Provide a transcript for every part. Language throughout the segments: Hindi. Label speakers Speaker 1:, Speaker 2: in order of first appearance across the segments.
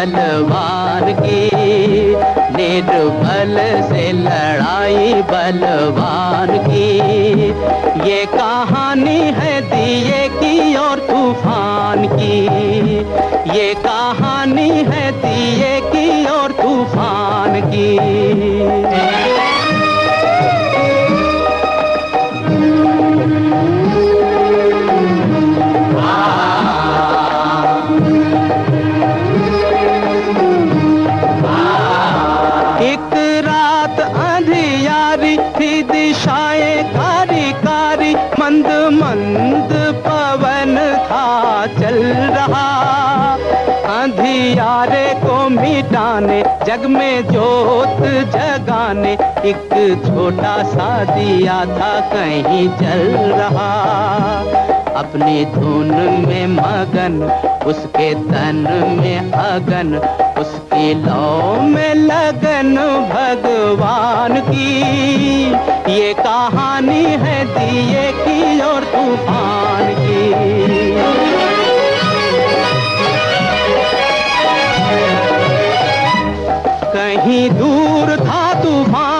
Speaker 1: तलवार की, निर्बल से लड़ाई बलवान की। ये कहानी है दिए की और तूफान की, ये कहानी है दिए की और तूफान की। एक रात अंधियारी थी, दिशाएं कारी कारी, मंद मंद पवन था चल रहा। अंधियारे को मिटाने, जग में जोत जगाने, एक छोटा सा दिया था कहीं जल रहा। अपनी धुन में मगन, उसके तन में अगन, उसकी लौ में लगन भगवान की। ये कहानी है दिए की और तूफान की। कहीं दूर था तूफान,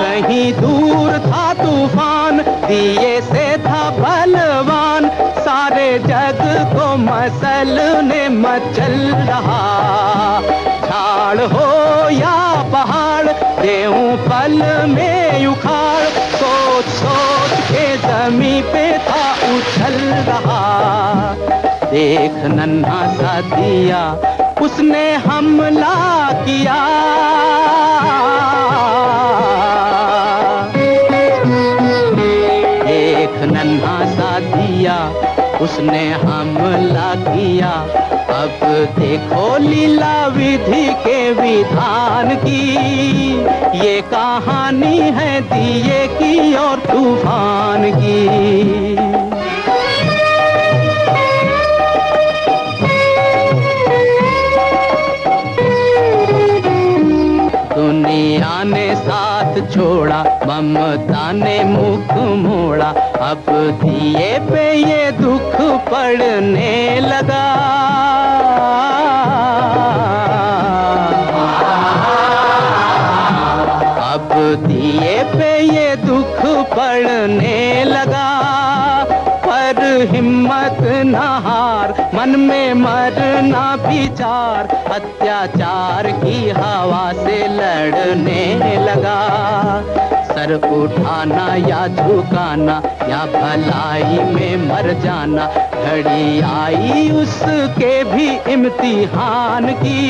Speaker 1: कहीं दूर था तूफान, दिए से था बलवान। सारे जग को मसलने मचल रहा। झाड़ हो या पहाड़, देऊं पल में उखाड़, सोच सोच के जमी पे था उछल रहा। देख नन्हा सा दिया, उसने हमला किया। एक नन्हा सा दिया, उसने हमला किया। अब देखो लीला विधि के विधान की। ये कहानी है दिए की और तूफान की। दुनिया ने साथ छोड़ा, ममता ने मुख मोड़ा, अब दिए पे ये दुख पड़ने लगा। अब दिए पे ये दुख पड़ने लगा। पर हिम्मत न हार, मन में मरना विचार, अत्याचार की हवा से लड़ने लगा। सर उठाना या झुकाना, या भलाई में मर जाना, घड़ी आई उसके भी इम्तिहान की।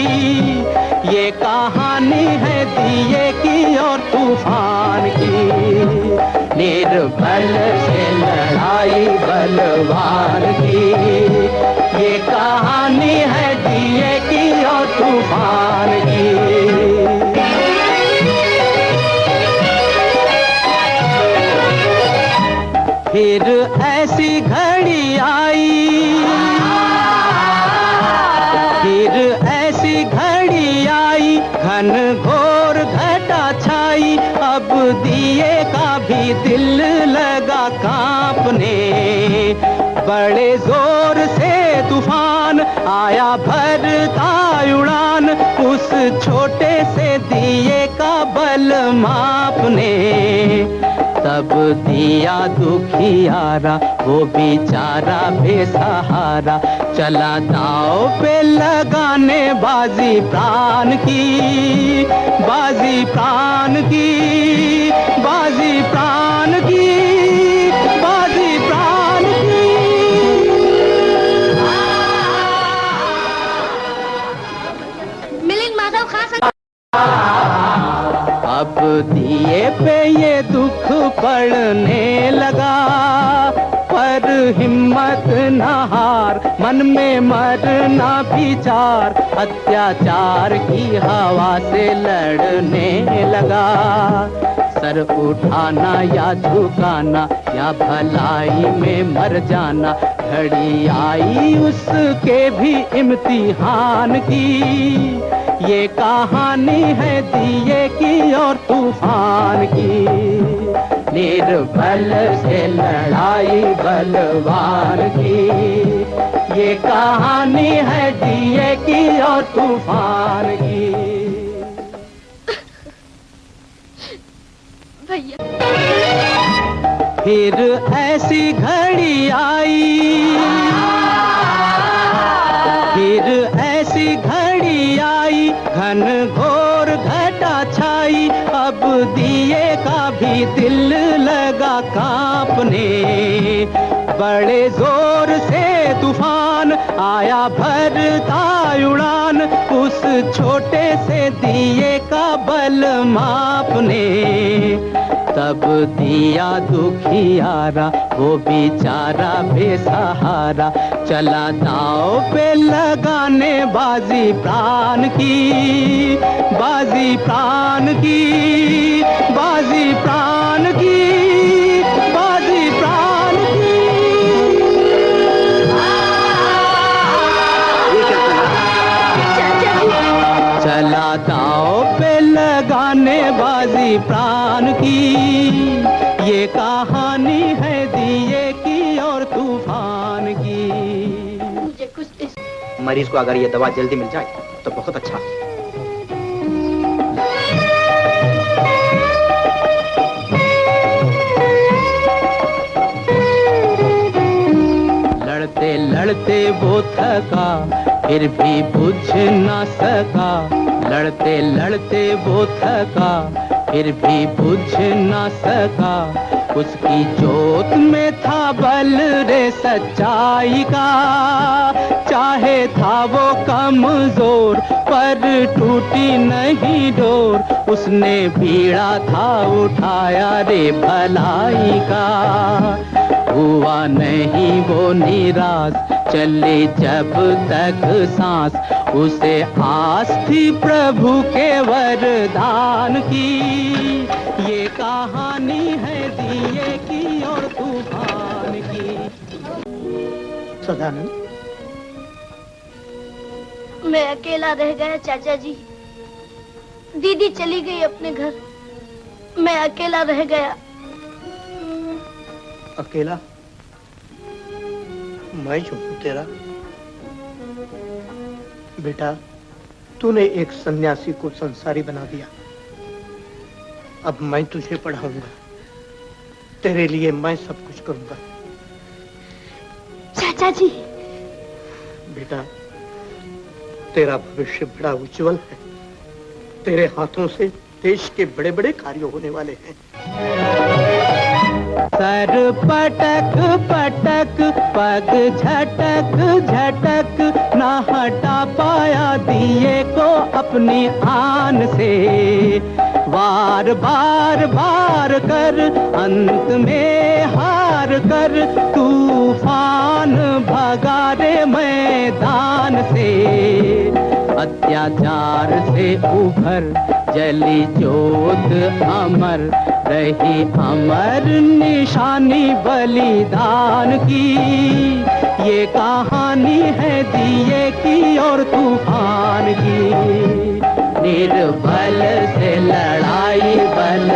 Speaker 1: ये कहानी है दिए की और तूफान की। निर्बल से लड़ाई बलवान की, ये कहानी है दिए की और तूफान की। फिर ऐसी घड़ी आई, फिर ऐसी घड़ी आई, घन घोर घटा छाई। अब दिए का भी दिल लगा कांपने, बड़े जोर से तूफान आया भरता उड़ान, उस छोटे से दिए का बल मापने। तब दिया दुखियारा, वो बेचारा बेसहारा, चला दाव पे लगाने बाजी प्राण की, बाजी प्राण की, बाजी प्राण की, बाजी प्राण की।
Speaker 2: मिलिंद माधव खान।
Speaker 1: अब दिए पे ये दुख पड़ने लगा, पर हिम्मत न हार, मन में मरना विचार, अत्याचार की हवा से लड़ने लगा। सर उठाना या झुकाना, या भलाई में मर जाना, घड़ी आई उसके भी इम्तिहान की। ये कहानी है दिए की और तूफान की। निर्बल से लड़ाई बलवान की, ये कहानी है दिए की और तूफान की।
Speaker 2: भैया
Speaker 1: फिर ऐसी घड़ी आई, फिर ऐसी घड़ी आई, घन घोर घटा छाई, अब दिए का भी दिल लगा कांपने। बड़े जोर से तूफान आया भरता उड़ान, उस छोटे से दिए का बल मापने। तब दिया दुखियारा वो बेचारा बेसहारा, चला दाव पे लगाने बाजी प्राण की, बाजी प्राण की, बाजी प्राण की, बाजी प्राण की। चला दाव पे लगाने बाजी प्राण की। ये कहानी है दिए की और तूफान की।
Speaker 2: मुझे कुछ
Speaker 3: मरीज को अगर ये दवा जल्दी मिल जाए तो बहुत अच्छा।
Speaker 1: लड़ते लड़ते वो थका फिर भी बुझ ना सका, लड़ते लड़ते वो थका फिर भी बुझ ना सका। उसकी जोत में था बल रे सच्चाई का, चाहे था वो कमजोर पर टूटी नहीं डोर। उसने बीड़ा था उठाया रे भलाई का, हुआ नहीं वो निराश चले जब तक सांस। उसे आस थी प्रभु के वरदान की। ये कहानी है दिए की और तूफान की।
Speaker 4: सदानंद,
Speaker 2: मैं अकेला रह गया चाचा जी। दीदी चली गई अपने घर, मैं अकेला रह गया।
Speaker 4: अकेला? मैं जो हूं तेरा बेटा, तूने एक सन्यासी को संसारी बना दिया। अब मैं तुझे पढ़ाऊंगा, तेरे लिए मैं सब कुछ करूंगा।
Speaker 2: चाचा जी।
Speaker 4: बेटा, तेरा भविष्य बड़ा उज्जवल है। तेरे हाथों से देश के बड़े बड़े कार्य होने वाले हैं।
Speaker 1: सर पटक पटक पग झटक झटक, ना हटा पाया दिए को अपनी आन से। वार बार बार कर अंत में हार कर, तूफान भगा रे मैदान से। अत्याचार से उभर जली जोत अमर रही, अमर निशानी बलिदान की। ये कहानी है दिए की और तूफान की। निर्बल से लड़ाई बल